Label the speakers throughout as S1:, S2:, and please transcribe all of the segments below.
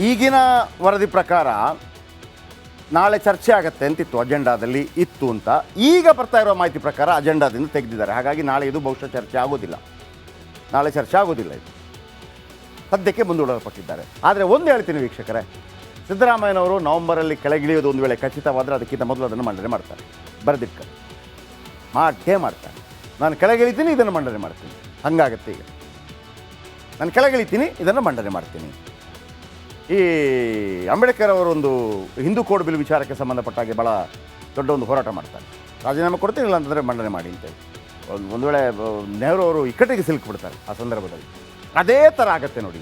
S1: ಈಗಿನ ವರದಿ ಪ್ರಕಾರ ನಾಳೆ ಚರ್ಚೆ ಆಗುತ್ತೆ ಅಂತಿತ್ತು, ಅಜೆಂಡಾದಲ್ಲಿ ಇತ್ತು ಅಂತ. ಈಗ ಬರ್ತಾ ಇರೋ ಮಾಹಿತಿ ಪ್ರಕಾರ ಅಜೆಂಡಾದಿಂದ ತೆಗೆದಿದ್ದಾರೆ. ಹಾಗಾಗಿ ನಾಳೆ ಇದು ಬಹುಶಃ ಚರ್ಚೆ ಆಗೋದಿಲ್ಲ, ನಾಳೆ ಚರ್ಚೆ ಆಗೋದಿಲ್ಲ. ಇದು ಸದ್ಯಕ್ಕೆ ಮುಂದೂಡಲ್ಪಟ್ಟಿದ್ದಾರೆ. ಆದರೆ ಒಂದು ಹೇಳ್ತೀನಿ ವೀಕ್ಷಕರೇ, ಸಿದ್ದರಾಮಯ್ಯನವರು ನವೆಂಬರಲ್ಲಿ ಕೆಳಗಿಳಿಯೋದು ಒಂದು ವೇಳೆ ಖಚಿತವಾದರೆ ಅದಕ್ಕಿಂತ ಮೊದಲು ಅದನ್ನು ಮಂಡನೆ ಮಾಡ್ತಾರೆ. ಬರೆದಿಟ್ಕೊಂಡು ಮಾಡೇ ಮಾಡ್ತಾರೆ. ನಾನು ಕೆಳಗಿಳಿತೀನಿ, ಇದನ್ನು ಮಂಡನೆ ಮಾಡ್ತೀನಿ. ಹಾಗಾಗತ್ತೆ. ಈಗ ನಾನು ಕೆಳಗಿಳಿತೀನಿ, ಇದನ್ನು ಮಂಡನೆ ಮಾಡ್ತೀನಿ. ಈ ಅಂಬೇಡ್ಕರ್ ಅವರೊಂದು ಹಿಂದೂ ಕೋಡ್ ಬಿಲ್ ವಿಚಾರಕ್ಕೆ ಸಂಬಂಧಪಟ್ಟ ಹಾಗೆ ಭಾಳ ದೊಡ್ಡ ಒಂದು ಹೋರಾಟ ಮಾಡ್ತಾರೆ. ರಾಜೀನಾಮೆ ಕೊಡ್ತೀನಿ, ಇಲ್ಲ ಅಂತಂದರೆ ಮಂಡನೆ ಮಾಡಿ ಅಂತೇಳಿ. ಒಂದು ವೇಳೆ ನೆಹರು ಅವರು ಇಕ್ಕಟ್ಟಿಗೆ ಸಿಲುಕಿಬಿಡ್ತಾರೆ ಆ ಸಂದರ್ಭದಲ್ಲಿ. ಅದೇ ಥರ ಆಗತ್ತೆ ನೋಡಿ.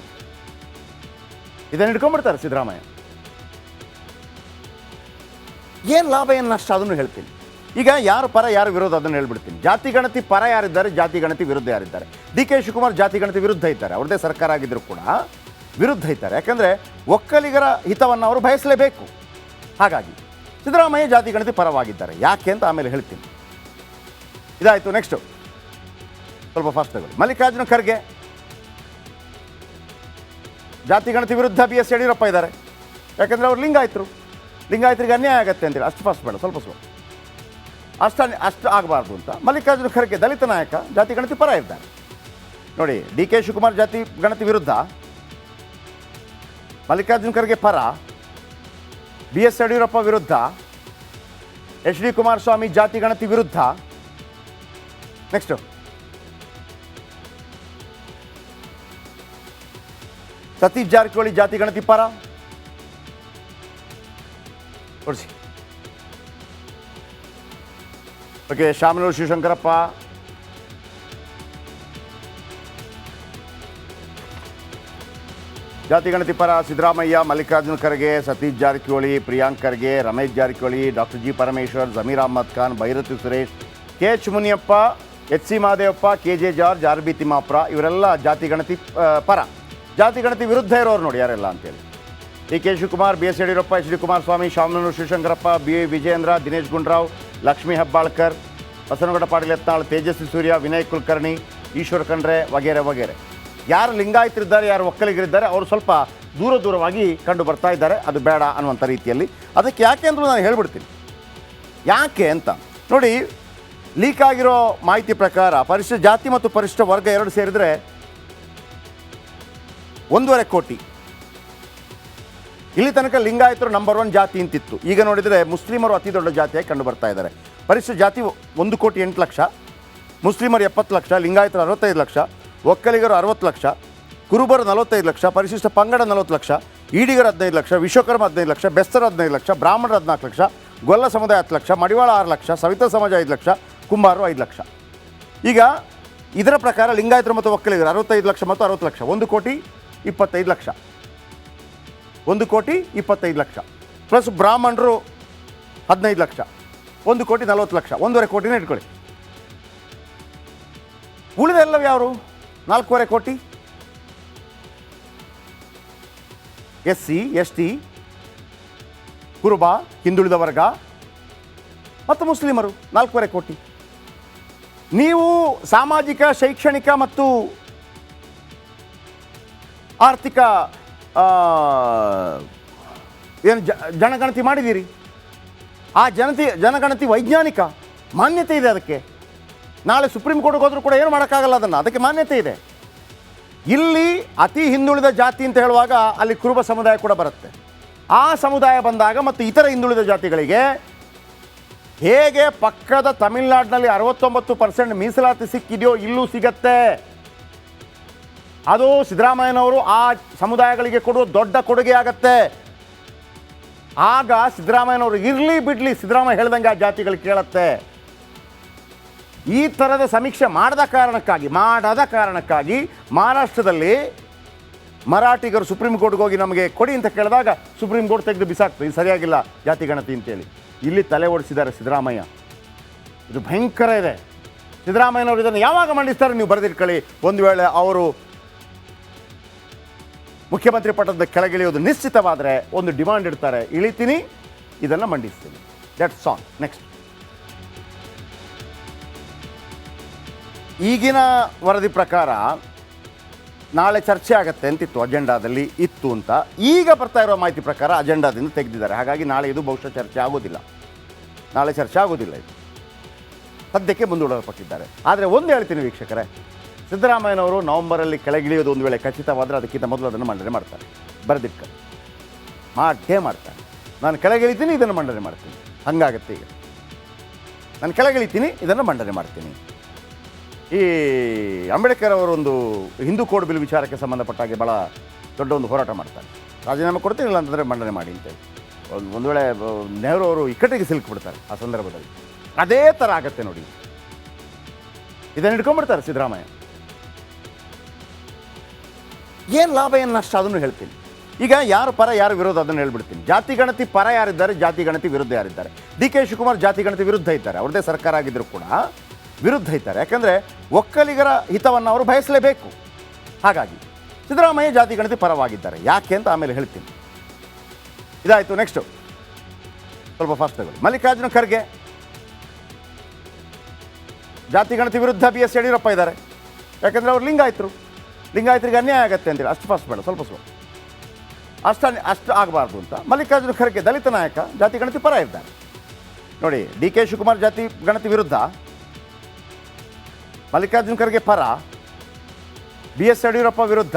S1: ಇದನ್ನು ಹಿಡ್ಕೊಂಡ್ಬಿಡ್ತಾರೆ ಸಿದ್ದರಾಮಯ್ಯ. ಏನು ಲಾಭ ಏನು ನಷ್ಟ ಅದನ್ನು ಹೇಳ್ತೀನಿ. ಈಗ ಯಾರು ಪರ ಯಾರು ವಿರೋಧ ಅದನ್ನು ಹೇಳ್ಬಿಡ್ತೀನಿ. ಜಾತಿ ಗಣತಿ ಪರ ಯಾರಿದ್ದಾರೆ, ಜಾತಿ ಗಣತಿ ವಿರುದ್ಧ ಯಾರಿದ್ದಾರೆ? ಡಿ ಕೆ ಶಿವಕುಮಾರ್ ಜಾತಿ ಗಣತಿ ವಿರುದ್ಧ ಇದ್ದಾರೆ. ಅವ್ರದ್ದೇ ಸರ್ಕಾರ ಆಗಿದ್ದರೂ ಕೂಡ ವಿರುದ್ಧ ಇದ್ದಾರೆ. ಯಾಕಂದರೆ ಒಕ್ಕಲಿಗರ ಹಿತವನ್ನು ಅವರು ಬಯಸಲೇಬೇಕು. ಹಾಗಾಗಿ ಸಿದ್ದರಾಮಯ್ಯ ಜಾತಿ ಗಣತಿ ಪರವಾಗಿದ್ದಾರೆ. ಯಾಕೆ ಅಂತ ಆಮೇಲೆ ಹೇಳ್ತೀನಿ. ಇದಾಯಿತು. ನೆಕ್ಸ್ಟು ಸ್ವಲ್ಪ ಫಾಸ್ಟ್ ತಗೊಳ್ಳಿ. ಮಲ್ಲಿಕಾರ್ಜುನ ಖರ್ಗೆ ಜಾತಿ ಗಣತಿ ವಿರುದ್ಧ BS ಯಡಿಯೂರಪ್ಪ ಇದ್ದಾರೆ. ಯಾಕಂದರೆ ಅವ್ರು ಲಿಂಗಾಯತರಿಗೆ ಅನ್ಯಾಯ ಆಗುತ್ತೆ ಅಂತೇಳಿ. ಅಷ್ಟು ಫಾಸ್ಟ್ ಬೇಡ, ಸ್ವಲ್ಪ ಸ್ವಲ್ಪ ಅಷ್ಟು ಆಗಬಾರ್ದು ಅಂತ. ಮಲ್ಲಿಕಾರ್ಜುನ ಖರ್ಗೆ ದಲಿತ ನಾಯಕ, ಜಾತಿ ಗಣತಿ ಪರ ಇದ್ದಾರೆ ನೋಡಿ. ಡಿ ಕೆ ಶಿವಕುಮಾರ್ ಜಾತಿ ಗಣತಿ ವಿರುದ್ಧ, ಮಲ್ಲಿಕಾರ್ಜುನ ಖರ್ಗೆ ಪರ, BS ಯಡಿಯೂರಪ್ಪ ವಿರುದ್ಧ, HD ಕುಮಾರಸ್ವಾಮಿ ಜಾತಿ ಗಣತಿ ವಿರುದ್ಧ. ನೆಕ್ಸ್ಟು ಸತೀಶ್ ಜಾರಕಿಹೊಳಿ ಜಾತಿ ಗಣತಿ ಪರ. ಕೊಡಿಸಿ. ಓಕೆ. ಶಾಮನೂರು ಶಿವಶಂಕರಪ್ಪ, ಜಾತಿ ಗಣತಿ ಪರ Siddaramaiah, Mallikarjuna Kharge, Satish Jarkiholi, Priyank Kharge, Ramesh Jarkiholi, doctor G Parameshwar, Zameer Ahmed Khan, Byrathi Suresh, KH Muniyappa, HC Mahadevappa, KJ George, RB Timmapur ಇವರೆಲ್ಲ ಜಾತಿ ಗಣತಿ ಪರ. ಜಾತಿ ಗಣತಿ ವಿರುದ್ಧ ಇರೋರು ನೋಡಿ ಯಾರೆಲ್ಲ ಅಂತೇಳಿ. DK Shivakumar, BS Yediyurappa, HD Kumaraswamy, Shamanur Shivashankarappa, BA Vijayendra, Dinesh Gundu Rao, Lakshmi Hebbalkar, Basanagouda Patil Yatnal, Tejasvi Surya, Vinay Kulkarni, Eshwar Khandre ವಗೇರೆ ವಗೇರೆ. ಯಾರು ಲಿಂಗಾಯತರಿದ್ದಾರೆ, ಯಾರು ಒಕ್ಕಲಿಗರಿದ್ದಾರೆ ಅವರು ಸ್ವಲ್ಪ ದೂರವಾಗಿ ಕಂಡು ಬರ್ತಾ ಇದ್ದಾರೆ. ಅದು ಬೇಡ ಅನ್ನುವಂಥ ರೀತಿಯಲ್ಲಿ. ಅದಕ್ಕೆ ಯಾಕೆ ಅಂದರೂ ನಾನು ಹೇಳ್ಬಿಡ್ತೀನಿ ಯಾಕೆ ಅಂತ. ನೋಡಿ, ಲೀಕ್ ಆಗಿರೋ ಮಾಹಿತಿ ಪ್ರಕಾರ ಪರಿಶಿಷ್ಟ ಜಾತಿ ಮತ್ತು ಪರಿಶಿಷ್ಟ ವರ್ಗ ಎರಡು ಸೇರಿದರೆ 1.5 ಕೋಟಿ. ಇಲ್ಲಿ ತನಕ ಲಿಂಗಾಯತರು ನಂಬರ್ 1 ಜಾತಿ ಅಂತಿತ್ತು. ಈಗ ನೋಡಿದರೆ ಮುಸ್ಲಿಮರು ಅತಿ ದೊಡ್ಡ ಜಾತಿಯಾಗಿ ಕಂಡು ಬರ್ತಾ ಇದ್ದಾರೆ. ಪರಿಶಿಷ್ಟ ಜಾತಿ 1,08,00,000, ಮುಸ್ಲಿಮರು 70 ಲಕ್ಷ, ಲಿಂಗಾಯತರು 65 ಲಕ್ಷ, ಒಕ್ಕಲಿಗರು 60 ಲಕ್ಷ, ಕುರುಬರು 45 ಲಕ್ಷ, ಪರಿಶಿಷ್ಟ ಪಂಗಡ 40 ಲಕ್ಷ, ಈಡಿಗರು 15 ಲಕ್ಷ, ವಿಶ್ವಕರ್ಮ 15 ಲಕ್ಷ, ಬೆಸ್ತರು 15 ಲಕ್ಷ, ಬ್ರಾಹ್ಮಣರು 14 ಲಕ್ಷ, ಗೊಲ್ಲ ಸಮುದಾಯ 10 ಲಕ್ಷ, ಮಡಿವಾಳ 6 ಲಕ್ಷ, ಸವಿತಾ ಸಮಾಜ 5 ಲಕ್ಷ, ಕುಂಬಾರರು 5 ಲಕ್ಷ. ಈಗ ಇದರ ಪ್ರಕಾರ ಲಿಂಗಾಯತರು ಮತ್ತು ಒಕ್ಕಲಿಗರು 65 ಲಕ್ಷ ಮತ್ತು 60 ಲಕ್ಷ, 1,25 ಲಕ್ಷ, 1,25 ಲಕ್ಷ ಪ್ಲಸ್ ಬ್ರಾಹ್ಮಣರು 15 ಲಕ್ಷ, 1,40 ಲಕ್ಷ, 1.5 ಕೋಟಿನೇ ಇಟ್ಕೊಳ್ಳಿ. ಉಳಿದೆಲ್ಲವೂ ಯಾರು? 4.25 ಕೋಟಿ. SC ST, ಕುರುಬ, ಹಿಂದುಳಿದ ವರ್ಗ ಮತ್ತು ಮುಸ್ಲಿಮರು 4.25 ಕೋಟಿ. ನೀವು ಸಾಮಾಜಿಕ, ಶೈಕ್ಷಣಿಕ ಮತ್ತು ಆರ್ಥಿಕ ಏನು ಜನಗಣತಿ ಮಾಡಿದ್ದೀರಿ. ಆ ಜನಗಣತಿ ವೈಜ್ಞಾನಿಕ ಮಾನ್ಯತೆ ಇದೆ. ಅದಕ್ಕೆ ನಾಳೆ ಸುಪ್ರೀಂ ಕೋರ್ಟ್ಗೆ ಹೋದರೂ ಕೂಡ ಏನು ಮಾಡೋಕ್ಕಾಗಲ್ಲ. ಅದಕ್ಕೆ ಮಾನ್ಯತೆ ಇದೆ. ಇಲ್ಲಿ ಅತಿ ಹಿಂದುಳಿದ ಜಾತಿ ಅಂತ ಹೇಳುವಾಗ ಅಲ್ಲಿ ಕುರುಬ ಸಮುದಾಯ ಕೂಡ ಬರುತ್ತೆ. ಆ ಸಮುದಾಯ ಬಂದಾಗ ಮತ್ತು ಇತರ ಹಿಂದುಳಿದ ಜಾತಿಗಳಿಗೆ ಹೇಗೆ ಪಕ್ಕದ ತಮಿಳುನಾಡಿನಲ್ಲಿ 69% ಮೀಸಲಾತಿ ಸಿಕ್ಕಿದೆಯೋ ಇಲ್ಲೂ ಸಿಗತ್ತೆ. ಅದು ಸಿದ್ದರಾಮಯ್ಯನವರು ಆ ಸಮುದಾಯಗಳಿಗೆ ಕೊಡುವ ದೊಡ್ಡ ಕೊಡುಗೆ ಆಗತ್ತೆ. ಆಗ ಸಿದ್ದರಾಮಯ್ಯನವರು ಇರಲಿ ಬಿಡಲಿ, ಸಿದ್ದರಾಮಯ್ಯ ಹೇಳ್ದಂಗೆ ಆ ಜಾತಿಗಳು ಕೇಳತ್ತೆ. ಈ ಥರದ ಸಮೀಕ್ಷೆ ಮಾಡದ ಕಾರಣಕ್ಕಾಗಿ ಮಹಾರಾಷ್ಟ್ರದಲ್ಲಿ ಮರಾಠಿಗರು ಸುಪ್ರೀಂ ಕೋರ್ಟ್ಗೆ ಹೋಗಿ ನಮಗೆ ಕೊಡಿ ಅಂತ ಕೇಳಿದಾಗ ಸುಪ್ರೀಂ ಕೋರ್ಟ್ ತೆಗೆದು ಬಿಸಾಕ್ತು, ಇದು ಸರಿಯಾಗಿಲ್ಲ ಜಾತಿ ಗಣತಿ ಅಂತೇಳಿ. ಇಲ್ಲಿ ತಲೆ ಓಡಿಸಿದ್ದಾರೆ ಸಿದ್ದರಾಮಯ್ಯ. ಇದು ಭಯಂಕರ ಇದೆ. ಸಿದ್ದರಾಮಯ್ಯನವರು ಇದನ್ನು ಯಾವಾಗ ಮಂಡಿಸ್ತಾರೆ ನೀವು ಬರೆದಿಟ್ಕೊಳ್ಳಿ. ಒಂದು ವೇಳೆ ಅವರು ಮುಖ್ಯಮಂತ್ರಿ ಪಟ್ಟದ ಕೆಳಗಿಳಿಯೋದು ನಿಶ್ಚಿತವಾದರೆ ಒಂದು ಡಿಮಾಂಡ್ ಇಡ್ತಾರೆ, ಇಳಿತೀನಿ, ಇದನ್ನು ಮಂಡಿಸ್ತೀನಿ. That's all. ನೆಕ್ಸ್ಟ್, ಈಗಿನ ವರದಿ ಪ್ರಕಾರ ನಾಳೆ ಚರ್ಚೆ ಆಗುತ್ತೆ ಅಂತಿತ್ತು, ಅಜೆಂಡಾದಲ್ಲಿ ಇತ್ತು ಅಂತ. ಈಗ ಬರ್ತಾ ಇರೋ ಮಾಹಿತಿ ಪ್ರಕಾರ ಅಜೆಂಡಾದಿಂದ ತೆಗೆದಿದ್ದಾರೆ. ಹಾಗಾಗಿ ನಾಳೆ ಇದು ಬಹುಶಃ ಚರ್ಚೆ ಆಗೋದಿಲ್ಲ. ನಾಳೆ ಚರ್ಚೆ ಆಗೋದಿಲ್ಲ, ಇದು ಸದ್ಯಕ್ಕೆ ಮುಂದೂಡಲ್ಪಟ್ಟಿದ್ದಾರೆ. ಆದರೆ ಒಂದು ಹೇಳ್ತೀನಿ ವೀಕ್ಷಕರೇ, ಸಿದ್ದರಾಮಯ್ಯನವರು ನವೆಂಬರಲ್ಲಿ ಕೆಳಗಿಳಿಯೋದು ಒಂದು ವೇಳೆ ಖಚಿತವಾದರೆ ಅದಕ್ಕಿಂತ ಮೊದಲು ಅದನ್ನು ಮಂಡನೆ ಮಾಡ್ತಾರೆ. ಬರೆದಿಟ್ಕ ಮಾಡೇ ಮಾಡ್ತಾರೆ. ನಾನು ಕೆಳಗಿಳಿತೀನಿ, ಇದನ್ನು ಮಂಡನೆ ಮಾಡ್ತೀನಿ. ಹಾಗಾಗತ್ತೆ. ಈಗ ನಾನು ಕೆಳಗಿಳಿತೀನಿ, ಇದನ್ನು ಮಂಡನೆ ಮಾಡ್ತೀನಿ. ಈ ಅಂಬೇಡ್ಕರ್ ಅವರೊಂದು ಹಿಂದೂ ಕೋಡ್ ಬಿಲ್ ವಿಚಾರಕ್ಕೆ ಸಂಬಂಧಪಟ್ಟಾಗೆ ಭಾಳ ದೊಡ್ಡ ಒಂದು ಹೋರಾಟ ಮಾಡ್ತಾರೆ. ರಾಜೀನಾಮೆ ಕೊಡ್ತೀನಿ, ಇಲ್ಲ ಅಂತಂದರೆ ಮಂಡನೆ ಮಾಡಿ ಅಂತೇಳಿ. ಒಂದು ವೇಳೆ ನೆಹರು ಅವರು ಇಕ್ಕಟ್ಟಿಗೆ ಸಿಲುಕಿಬಿಡ್ತಾರೆ ಆ ಸಂದರ್ಭದಲ್ಲಿ. ಅದೇ ಥರ ಆಗತ್ತೆ ನೋಡಿ. ಇದನ್ನು ಹಿಡ್ಕೊಂಡ್ಬಿಡ್ತಾರೆ ಸಿದ್ದರಾಮಯ್ಯ. ಏನು ಲಾಭ ಏನು ನಷ್ಟ ಅದನ್ನು ಹೇಳ್ತೀನಿ. ಈಗ ಯಾರು ಪರ ಯಾರು ವಿರೋಧ ಅದನ್ನು ಹೇಳ್ಬಿಡ್ತೀನಿ. ಜಾತಿ ಗಣತಿ ಪರ ಯಾರಿದ್ದಾರೆ, ಜಾತಿ ಗಣತಿ ವಿರುದ್ಧ ಯಾರಿದ್ದಾರೆ. ಡಿ ಕೆ ಶಿವಕುಮಾರ್ ಜಾತಿ ಗಣತಿ ವಿರುದ್ಧ ಇದ್ದಾರೆ. ಅವ್ರದ್ದೇ ಸರ್ಕಾರ ಆಗಿದ್ದರೂ ಕೂಡ ವಿರುದ್ಧ ಇದ್ದಾರೆ. ಯಾಕಂದರೆ ಒಕ್ಕಲಿಗರ ಹಿತವನ್ನು ಅವರು ಬಯಸಲೇಬೇಕು. ಹಾಗಾಗಿ ಸಿದ್ದರಾಮಯ್ಯ ಜಾತಿ ಗಣತಿ ಪರವಾಗಿದ್ದಾರೆ. ಯಾಕೆ ಅಂತ ಆಮೇಲೆ ಹೇಳ್ತೀನಿ. ಇದಾಯಿತು. ನೆಕ್ಸ್ಟು ಸ್ವಲ್ಪ ಫಾಸ್ಟ್ ತಗೊಳ್ಳಿ. ಮಲ್ಲಿಕಾರ್ಜುನ ಖರ್ಗೆ ಜಾತಿ ಗಣತಿ ವಿರುದ್ಧ ಬಿ ಎಸ್ ಯಡಿಯೂರಪ್ಪ ಇದ್ದಾರೆ. ಯಾಕಂದರೆ ಅವ್ರು ಲಿಂಗಾಯತರಿಗೆ ಅನ್ಯಾಯ ಆಗುತ್ತೆ ಅಂತೇಳಿ. ಅಷ್ಟು ಫಾಸ್ಟ್ ಬೇಡ, ಸ್ವಲ್ಪ ಅಷ್ಟು ಆಗಬಾರ್ದು ಅಂತ. ಮಲ್ಲಿಕಾರ್ಜುನ ಖರ್ಗೆ ದಲಿತ ನಾಯಕ, ಜಾತಿ ಗಣತಿ ಪರ ಇದ್ದಾರೆ. ನೋಡಿ, ಡಿ ಕೆ ಶಿವಕುಮಾರ್ ಜಾತಿ ಗಣತಿ ವಿರುದ್ಧ, ಮಲ್ಲಿಕಾರ್ಜುನ ಖರ್ಗೆ ಪರ, ಬಿ ಎಸ್ ಯಡಿಯೂರಪ್ಪ ವಿರುದ್ಧ,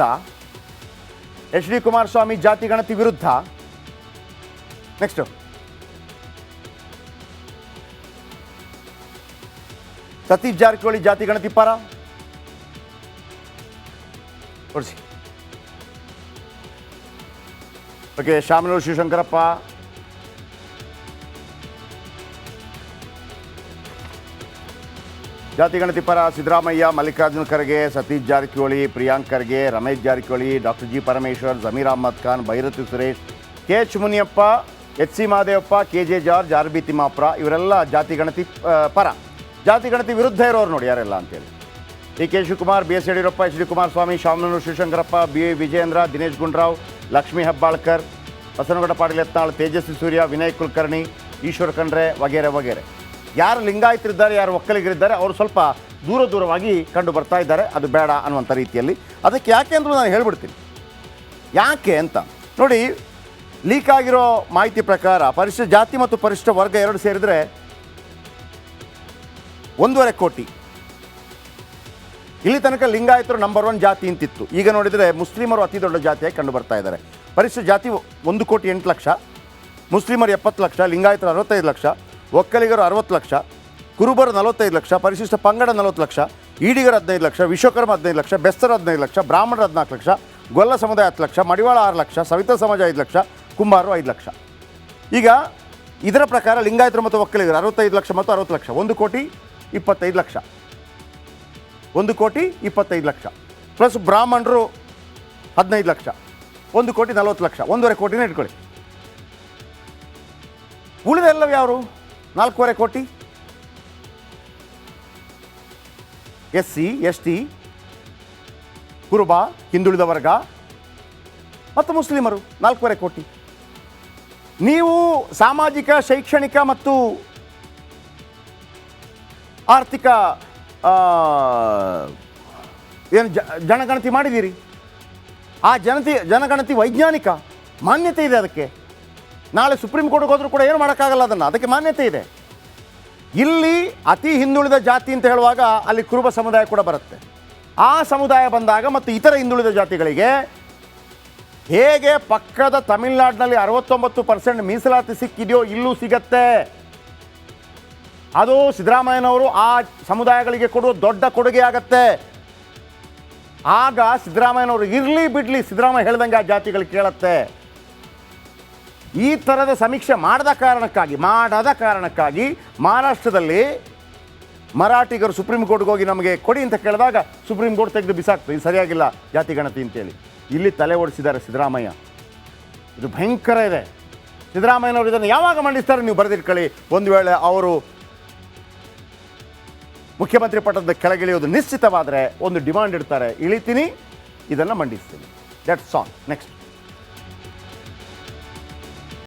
S1: ಎಚ್ ಡಿ ಕುಮಾರಸ್ವಾಮಿ ಜಾತಿ ಗಣತಿ ವಿರುದ್ಧ. ನೆಕ್ಸ್ಟು ಸತೀಶ್ ಜಾರಕಿಹೊಳಿ ಜಾತಿ ಗಣತಿ ಪರ. ಕೊಡಿಸಿ. ಓಕೆ, ಶಾಮನೂರು ಶಿವಶಂಕರಪ್ಪ, ಜಾತಿ ಗಣತಿ ಪರ Siddaramaiah, Mallikarjuna Kharge, Satish Jarkiholi, Priyank Kharge, Ramesh Jarkiholi, doctor G Parameshwar, Zameer Ahmed Khan, Byrathi Suresh, K H Muniyappa, H C Mahadevappa, K J George, R B Timmapur, ಇವರೆಲ್ಲ ಜಾತಿ ಗಣತಿ ಪರ. ಜಾತಿ ಗಣತಿ ವಿರುದ್ಧ ಇರೋರು ನೋಡಿ ಯಾರೆಲ್ಲ ಅಂತೇಳಿ. D K Shivakumar, B S Yediyurappa, H D Kumaraswamy, Shamanur Shivashankarappa, B Vijayendra, Dinesh Gundurao, Lakshmi Hebbalkar, Basanagouda Patil Yatnal, Tejasvi Surya, Vinay Kulkarni, Eshwar Khandre ವಗೇರೆ ವಗೇರೆ. ಯಾರು ಲಿಂಗಾಯತರಿದ್ದಾರೆ, ಯಾರು ಒಕ್ಕಲಿಗರಿದ್ದಾರೆ, ಅವರು ಸ್ವಲ್ಪ ದೂರವಾಗಿ ಕಂಡು ಬರ್ತಾ ಇದ್ದಾರೆ. ಅದು ಬೇಡ ಅನ್ನುವಂಥ ರೀತಿಯಲ್ಲಿ. ಅದಕ್ಕೆ ಯಾಕೆ ಅಂದರೂ ನಾನು ಹೇಳ್ಬಿಡ್ತೀನಿ ಯಾಕೆ ಅಂತ. ನೋಡಿ, ಲೀಕ್ ಆಗಿರೋ ಮಾಹಿತಿ ಪ್ರಕಾರ ಪರಿಶಿಷ್ಟ ಜಾತಿ ಮತ್ತು ಪರಿಶಿಷ್ಟ ವರ್ಗ ಎರಡು ಸೇರಿದರೆ 1.5 ಕೋಟಿ. ಇಲ್ಲಿ ತನಕ ಲಿಂಗಾಯತರು ನಂಬರ್ 1 ಜಾತಿ ಅಂತಿತ್ತು. ಈಗ ನೋಡಿದರೆ ಮುಸ್ಲಿಮರು ಅತಿ ದೊಡ್ಡ ಜಾತಿಯಾಗಿ ಕಂಡು ಬರ್ತಾ ಇದ್ದಾರೆ. ಪರಿಶಿಷ್ಟ ಜಾತಿ 1,08,00,000, ಮುಸ್ಲಿಮರು 70 ಲಕ್ಷ, ಲಿಂಗಾಯತರು 65 ಲಕ್ಷ, ಒಕ್ಕಲಿಗರು 60 ಲಕ್ಷ, ಕುರುಬರು 45 ಲಕ್ಷ, ಪರಿಶಿಷ್ಟ ಪಂಗಡ 40 ಲಕ್ಷ, ಈಡಿಗರು 15 ಲಕ್ಷ, ವಿಶ್ವಕರ್ಮ 15 ಲಕ್ಷ, ಬೆಸ್ತರು 15 ಲಕ್ಷ, ಬ್ರಾಹ್ಮಣರು 14 ಲಕ್ಷ, ಗೊಲ್ಲ ಸಮುದಾಯ 10 ಲಕ್ಷ, ಮಡಿವಾಳ 6 ಲಕ್ಷ, ಸವಿತಾ ಸಮಾಜ 5 ಲಕ್ಷ, ಕುಂಬಾರರು 5 ಲಕ್ಷ. ಈಗ ಇದರ ಪ್ರಕಾರ ಲಿಂಗಾಯತರು ಮತ್ತು ಒಕ್ಕಲಿಗರು 65 ಲಕ್ಷ ಮತ್ತು 60 ಲಕ್ಷ, 1,25,00,000. 1,25,00,000 ಪ್ಲಸ್ ಬ್ರಾಹ್ಮಣರು 15 ಲಕ್ಷ, 1,40,00,000, 1.5 ಕೋಟಿನೇ ಇಟ್ಕೊಳ್ಳಿ. ಉಳಿದೆಲ್ಲವೂ ಯಾರು? 4.25 ಕೋಟಿ. ಎಸ್ ಸಿ, ಎಸ್ ಟಿ, ಕುರುಬ, ಹಿಂದುಳಿದ ವರ್ಗ ಮತ್ತು ಮುಸ್ಲಿಮರು 4.25 ಕೋಟಿ. ನೀವು ಸಾಮಾಜಿಕ, ಶೈಕ್ಷಣಿಕ ಮತ್ತು ಆರ್ಥಿಕ ಏನು ಜನಗಣತಿ ಮಾಡಿದ್ದೀರಿ. ಆ ಜನಗಣತಿ ವೈಜ್ಞಾನಿಕ ಮಾನ್ಯತೆ ಇದೆ. ಅದಕ್ಕೆ ನಾಳೆ ಸುಪ್ರೀಂ ಕೋರ್ಟ್ಗೆ ಹೋದರೂ ಕೂಡ ಏನು ಮಾಡೋಕ್ಕಾಗಲ್ಲ. ಅದಕ್ಕೆ ಮಾನ್ಯತೆ ಇದೆ. ಇಲ್ಲಿ ಅತಿ ಹಿಂದುಳಿದ ಜಾತಿ ಅಂತ ಹೇಳುವಾಗ ಅಲ್ಲಿ ಕುರುಬ ಸಮುದಾಯ ಕೂಡ ಬರುತ್ತೆ. ಆ ಸಮುದಾಯ ಬಂದಾಗ ಮತ್ತು ಇತರ ಹಿಂದುಳಿದ ಜಾತಿಗಳಿಗೆ ಹೇಗೆ ಪಕ್ಕದ ತಮಿಳುನಾಡಿನಲ್ಲಿ 69% ಮೀಸಲಾತಿ ಸಿಕ್ಕಿದೆಯೋ ಇಲ್ಲೂ ಸಿಗತ್ತೆ. ಅದು ಸಿದ್ದರಾಮಯ್ಯನವರು ಆ ಸಮುದಾಯಗಳಿಗೆ ಕೊಡುವ ದೊಡ್ಡ ಕೊಡುಗೆ ಆಗತ್ತೆ. ಆಗ ಸಿದ್ದರಾಮಯ್ಯನವರು ಇರಲಿ ಬಿಡಲಿ, ಸಿದ್ದರಾಮಯ್ಯ ಹೇಳ್ದಂಗೆ ಆ ಜಾತಿಗಳು ಕೇಳತ್ತೆ. ಈ ಥರದ ಸಮೀಕ್ಷೆ ಮಾಡದ ಕಾರಣಕ್ಕಾಗಿ ಮಹಾರಾಷ್ಟ್ರದಲ್ಲಿ ಮರಾಠಿಗರು ಸುಪ್ರೀಂ ಕೋರ್ಟ್ಗೆ ಹೋಗಿ ನಮಗೆ ಕೊಡಿ ಅಂತ ಕೇಳಿದಾಗ ಸುಪ್ರೀಂ ಕೋರ್ಟ್ ತೆಗೆದು ಬಿಸಾಕ್ತು, ಇದು ಸರಿಯಾಗಿಲ್ಲ ಜಾತಿ ಗಣತಿ ಅಂತೇಳಿ. ಇಲ್ಲಿ ತಲೆ ಓಡಿಸಿದ್ದಾರೆ ಸಿದ್ದರಾಮಯ್ಯ. ಇದು ಭಯಂಕರ ಇದೆ. ಸಿದ್ದರಾಮಯ್ಯನವರು ಇದನ್ನು ಯಾವಾಗ ಮಂಡಿಸ್ತಾರೆ ನೀವು ಬರೆದಿಟ್ಕೊಳ್ಳಿ. ಒಂದು ವೇಳೆ ಅವರು ಮುಖ್ಯಮಂತ್ರಿ ಪಟ್ಟದ ಕೆಳಗಿಳಿಯೋದು ನಿಶ್ಚಿತವಾದರೆ ಒಂದು ಡಿಮಾಂಡ್ ಇಡ್ತಾರೆ, ಇಳಿತೀನಿ, ಇದನ್ನು ಮಂಡಿಸ್ತೀನಿ. That's all. ನೆಕ್ಸ್ಟ್